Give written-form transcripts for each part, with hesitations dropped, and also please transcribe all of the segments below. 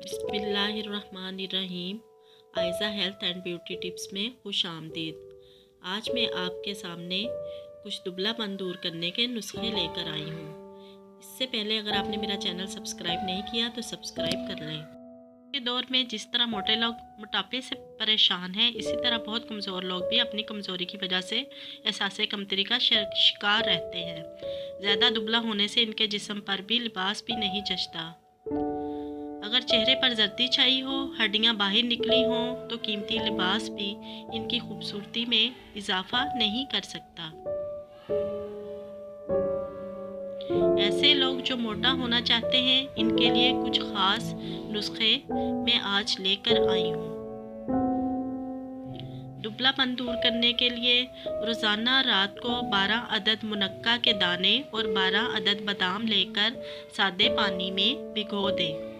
बिस्मिल्लाहिर्रहमानिर्रहीम। Aiza health and beauty tips में खुश आमदीद। आज मैं आपके सामने कुछ दुबलापन दूर करने के नुस्खे लेकर आई हूँ। इससे पहले अगर आपने मेरा चैनल सब्सक्राइब नहीं किया तो सब्सक्राइब कर लें। के दौर में जिस तरह मोटे लोग मोटापे से परेशान हैं, इसी तरह बहुत कमज़ोर लोग भी अपनी कमज़ोरी की वजह से एहसास कमतरी का शिकार रहते हैं। ज़्यादा दुबला होने से इनके जिस्म पर भी लिबास भी नहीं जचता। अगर चेहरे पर जर्दी छाई हो, हड्डियां बाहर निकली हों, तो कीमती लिबास भी इनकी खूबसूरती में इजाफा नहीं कर सकता। ऐसे लोग जो मोटा होना चाहते हैं, इनके लिए कुछ ख़ास नुस्खे मैं आज लेकर आई हूँ। दुबलापन दूर करने के लिए रोज़ाना रात को 12 अदद मुनक्का के दाने और 12 अदद बादाम लेकर सादे पानी में भिगो दें।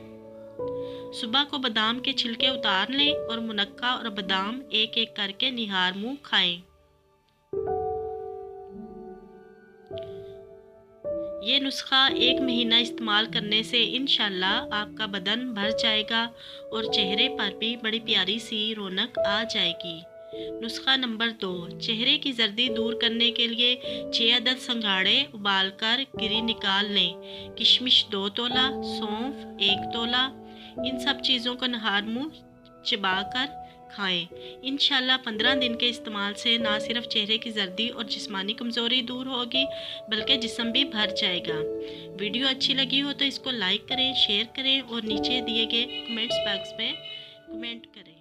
सुबह को बादाम के छिलके उतार लें और मुनक्का और बादाम एक एक करके निहार मुंह खाएं। ये नुस्खा 1 महीना इस्तेमाल करने से इंशाल्लाह आपका बदन भर जाएगा और चेहरे पर भी बड़ी प्यारी सी रौनक आ जाएगी। नुस्खा नंबर 2, चेहरे की जर्दी दूर करने के लिए 6 अदद संघाड़े उबालकर गिरी निकाल लें। किशमिश 2 तोला, सौंफ 1 तोला, इन सब चीज़ों को नहार मुंह चबाकर खाएं। इंशाल्लाह 15 दिन के इस्तेमाल से ना सिर्फ चेहरे की जर्दी और जिस्मानी कमज़ोरी दूर होगी, बल्कि जिस्म भी भर जाएगा। वीडियो अच्छी लगी हो तो इसको लाइक करें, शेयर करें और नीचे दिए गए कमेंट्स बॉक्स में कमेंट करें।